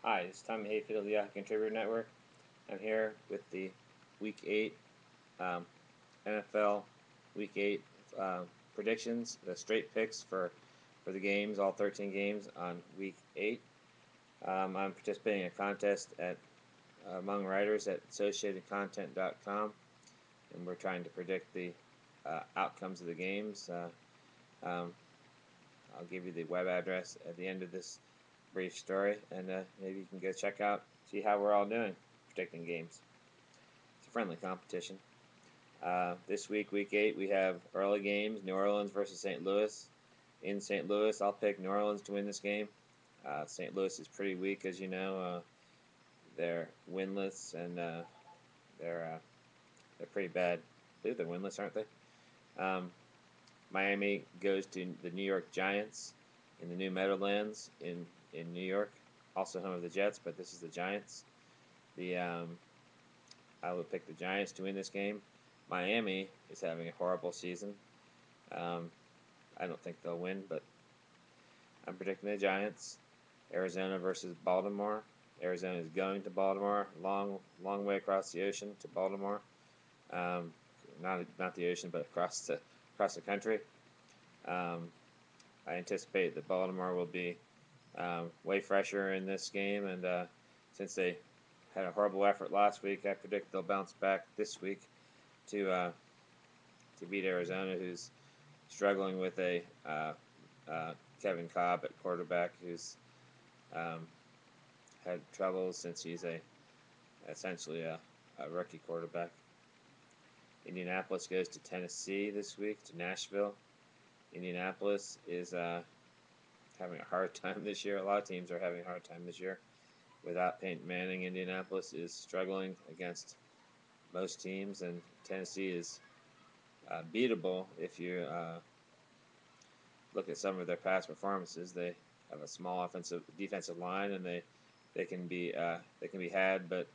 Hi, it's TheTommyhayu for the Yahoo Contributor Network. I'm here with the Week 8 um, NFL Week 8 predictions, the straight picks for the games, all 13 games on Week 8. I'm participating in a contest among writers at AssociatedContent.com, and we're trying to predict the outcomes of the games. Um, I'll give you the web address at the end of this brief story, and maybe you can go check out, see how we're all doing predicting games. It's a friendly competition. This week, week 8, we have early games: New Orleans versus St. Louis. In St. Louis, I'll pick New Orleans to win this game. St. Louis is pretty weak, as you know. They're winless, and they're uh, they're pretty bad. I believe they're winless, aren't they? Um, Miami goes to the New York Giants in the New Meadowlands in New York, also home of the Jets, but this is the Giants. The I would pick the Giants to win this game. Miami is having a horrible season. Um, I don't think they'll win, but I'm predicting the Giants. Arizona versus Baltimore. Arizona is going to Baltimore, long way across the ocean to Baltimore. Um, not the ocean, but across the country. Um, I anticipate that Baltimore will be way fresher in this game, and since they had a horrible effort last week, I predict they'll bounce back this week to uh, to beat Arizona, who's struggling with a Kevin Cobb at quarterback, who's um, had trouble since he's essentially a rookie quarterback. Indianapolis goes to Tennessee this week, to Nashville. Indianapolis is having a hard time this year. A lot of teams are having a hard time this year. Without Peyton Manning, Indianapolis is struggling against most teams, and Tennessee is beatable if you look at some of their past performances. They have a small offensive defensive line, and they can be had, but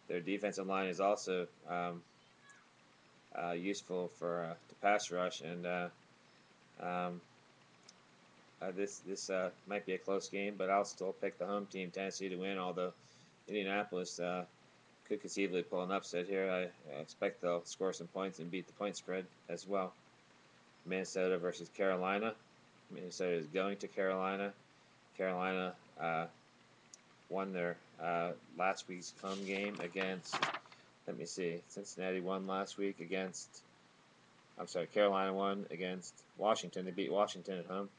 their defensive line is also useful for to pass rush, and um, this might be a close game, but I'll still pick the home team, Tennessee, to win. Although Indianapolis could conceivably pull an upset here, I expect they'll score some points and beat the point spread as well. Minnesota versus Carolina. Minnesota is going to Carolina. Carolina won their last week's home game against. Let me see. Cincinnati won last week against. I'm sorry. Carolina won against Washington. They beat Washington at home,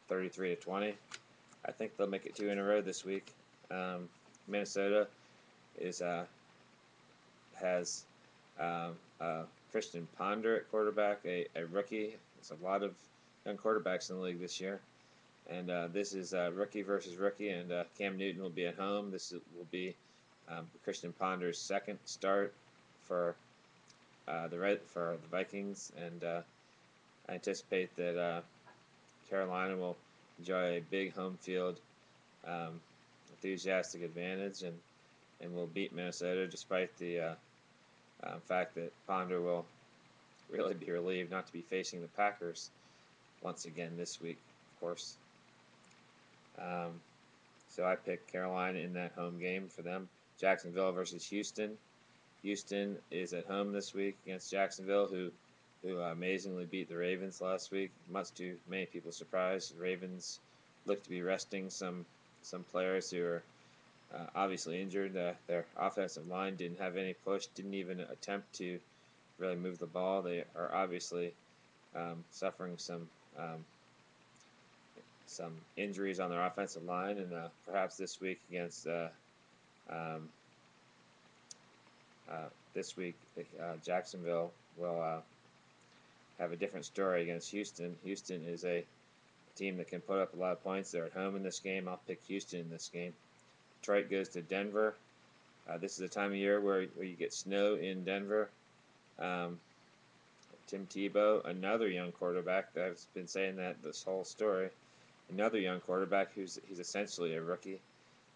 33-20. I think they'll make it two in a row this week. Minnesota is has Christian Ponder at quarterback, a rookie. There's a lot of young quarterbacks in the league this year. And this is rookie versus rookie, and Cam Newton will be at home. Will be Christian Ponder's second start for for the Vikings, and I anticipate that Carolina will enjoy a big home field enthusiastic advantage, and will beat Minnesota despite the fact that Ponder will really be relieved not to be facing the Packers once again this week, of course. Um, So I picked Carolina in that home game for them. Jacksonville versus Houston. Houston is at home this week against Jacksonville, who amazingly beat the Ravens last week, much to many people's surprise. The Ravens look to be resting some players who are obviously injured. Their offensive line didn't have any push, didn't even attempt to really move the ball. They are obviously suffering some injuries on their offensive line, and perhaps this week against um, this week Jacksonville will have a different story against Houston. Houston is a team that can put up a lot of points. They're at home in this game. I'll pick Houston in this game. Detroit goes to Denver. This is a time of year where you get snow in Denver. Um, Tim Tebow, another young quarterback. I've been saying that this whole story. Another young quarterback he's essentially a rookie.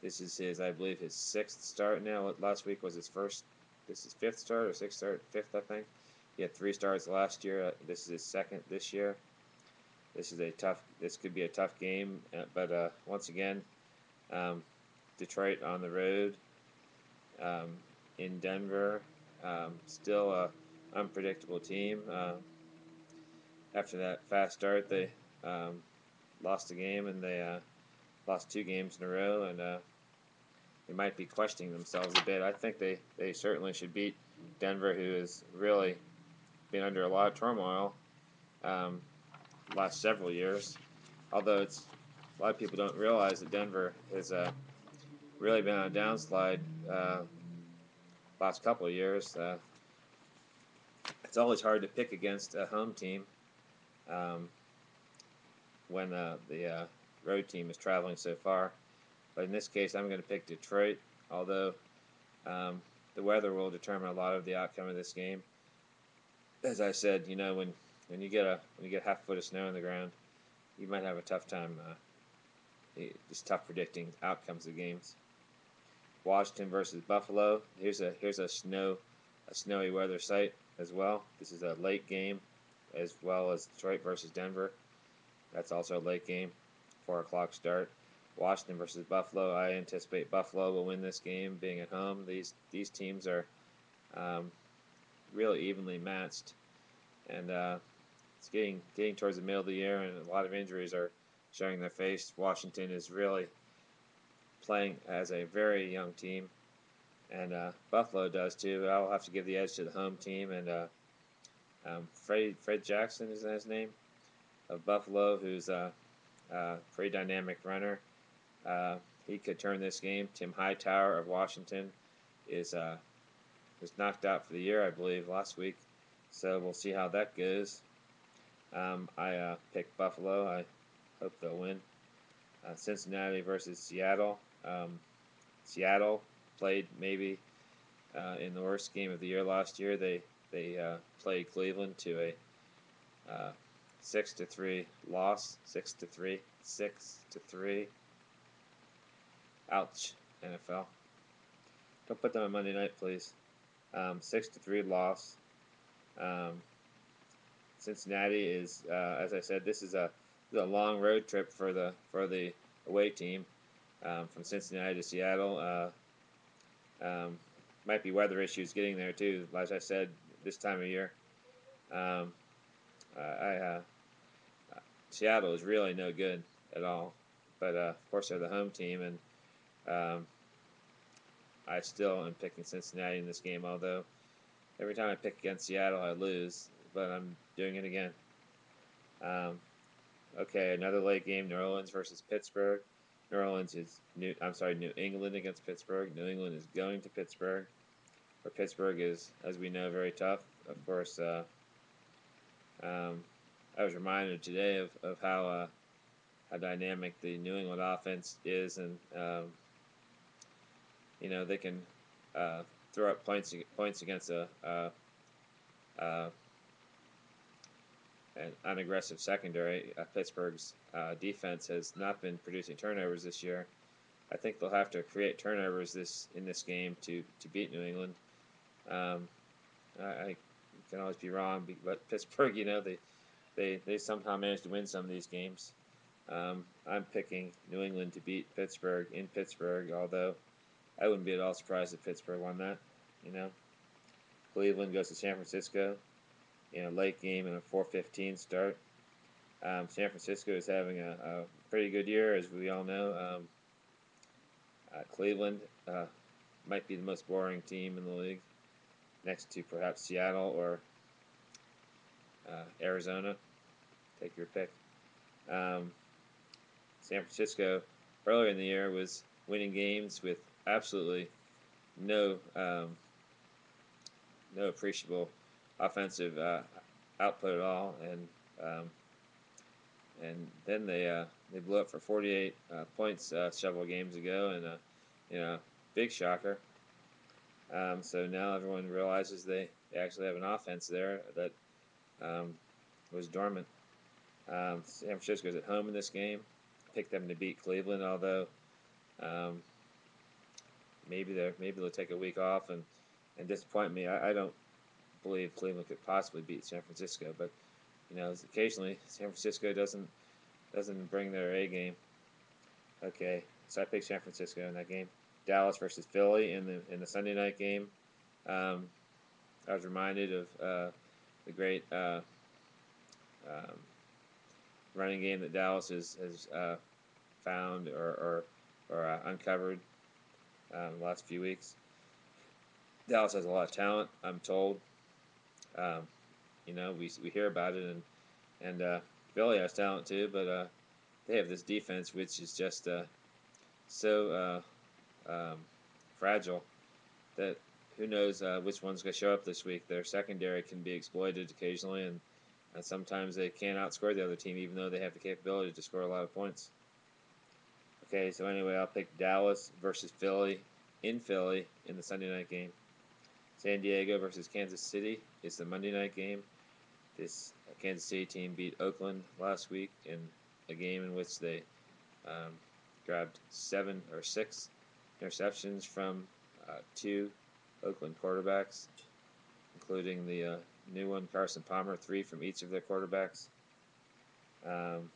This is I believe, his sixth start now. Last week was his first. This is fifth start or sixth start, fifth I think. He had three starts last year. This is his second this year. This is a tough. This could be a tough game, but once again, um, Detroit on the road, um, in Denver. Still a unpredictable team. After that fast start, they um, lost a game, and they lost 2 games in a row, and they might be questioning themselves a bit. I think they certainly should beat Denver, who has really been under a lot of turmoil um, last several years. Although it's a lot of people don't realize that Denver has really been on a downslide last couple of years. It's always hard to pick against a home team um, when the road team is traveling so far. But in this case, I'm going to pick Detroit, although um, the weather will determine a lot of the outcome of this game. As I said, when you get half a foot of snow on the ground, you might have a tough time. It's tough predicting outcomes of games. Washington versus Buffalo. Here's a snowy weather site as well. This is a late game, as well as Detroit versus Denver. That's also a late game, 4 o'clock start. Washington versus Buffalo. I anticipate Buffalo will win this game, being at home. These teams are um, really evenly matched, and it's getting towards the middle of the year, and a lot of injuries are showing their face. Washington is really playing as a very young team, and Buffalo does too. But I'll have to give the edge to the home team, and Fred Jackson is his name, of Buffalo, who's a pretty dynamic runner. Uh, he could turn this game. Tim Hightower of Washington is was knocked out for the year, I believe, last week. So we'll see how that goes. I picked Buffalo. I hope they'll win. Cincinnati versus Seattle. Seattle played maybe in the worst game of the year last year. They played Cleveland to a 6-3 loss. 6-3. 6-3. Ouch, NFL. Don't put them on Monday night, please. 6-3 loss. Um, Cincinnati is, as I said, this is a long road trip for the away team from Cincinnati to Seattle. Might be weather issues getting there too. As I said, this time of year, um, I Seattle is really no good at all. But of course, they're the home team, and um, I still am picking Cincinnati in this game. Although every time I pick against Seattle, I lose. But I'm doing it again. Um, Okay, another late game: New Orleans versus Pittsburgh. New England against Pittsburgh. New England is going to Pittsburgh, where Pittsburgh is, as we know, very tough. Of course, um, I was reminded today of how dynamic the New England offense is, and they can uh, throw up points against a an unaggressive secondary. Pittsburgh's defense has not been producing turnovers this year. I think they'll have to create turnovers in this game to beat New England. Um, I can always be wrong, but Pittsburgh, they somehow manage to win some of these games. I'm picking New England to beat Pittsburgh in Pittsburgh, although I wouldn't be at all surprised if Pittsburgh won that. You know, Cleveland goes to San Francisco in a late game and a 4:15 start. San Francisco is having a pretty good year, as we all know. Cleveland might be the most boring team in the league, next to perhaps Seattle or Arizona. Take your pick. Um, San Francisco earlier in the year was winning games with absolutely no no appreciable offensive output at all, um, and then they blew up for 48 points several games ago, and big shocker. So now everyone realizes they actually have an offense there that um, was dormant. San Francisco's at home in this game. Picked them to beat Cleveland, although um, maybe they'll take a week off and disappoint me. I don't believe Cleveland could possibly beat San Francisco, but occasionally San Francisco doesn't bring their A game. Okay, so I picked San Francisco in that game. Dallas versus Philly in the Sunday night game. Um, I was reminded of the great um, running game that Dallas has found or uncovered the last few weeks. Dallas has a lot of talent, I'm told. Um, we hear about it, and Philly has talent too, but they have this defense which is just so fragile that who knows which one's going to show up this week. Their secondary can be exploited occasionally, and sometimes they can't outscore the other team, even though they have the capability to score a lot of points. Okay, so anyway, I'll pick Dallas versus Philly in the Sunday night game. San Diego versus Kansas City is the Monday night game. This Kansas City team beat Oakland last week in a game in which they um, grabbed 7 or 6 interceptions from 2 Oakland quarterbacks, including the new one, Carson Palmer, 3 from each of their quarterbacks. Um,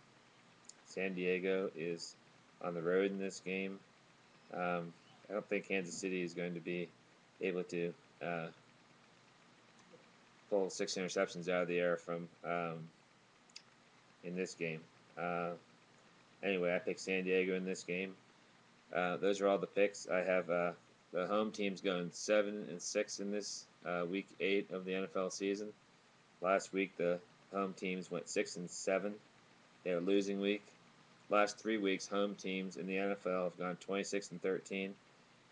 San Diego is on the road in this game. I don't think Kansas City is going to be able to uh, pull 6 interceptions out of the air from in this game. Anyway, I picked San Diego in this game. Those are all the picks. I have the home teams going 7-6 in this week 8 of the NFL season. Last week the home teams went 6-7. They are losing week. Last 3 weeks, home teams in the NFL have gone 26-13.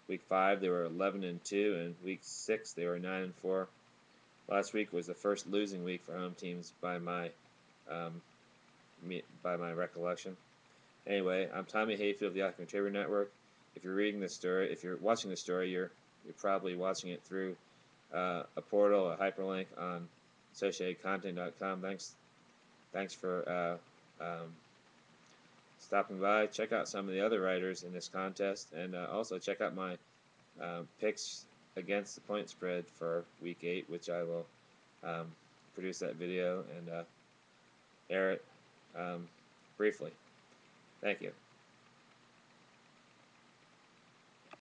Week 5 they were 11-2, and week 6 they were 9-4. Last week was the first losing week for home teams um, by my recollection. Anyway, I'm Tommy Hayfield of the Alchemy Trader Network. If you're reading this story, if you're watching the story, you're probably watching it through a portal, a hyperlink on associatedcontent.com. Thanks for stopping by. Check out some of the other writers in this contest, and also check out my picks against the point spread for Week 8, which I will um, produce that video and air it briefly. Thank you.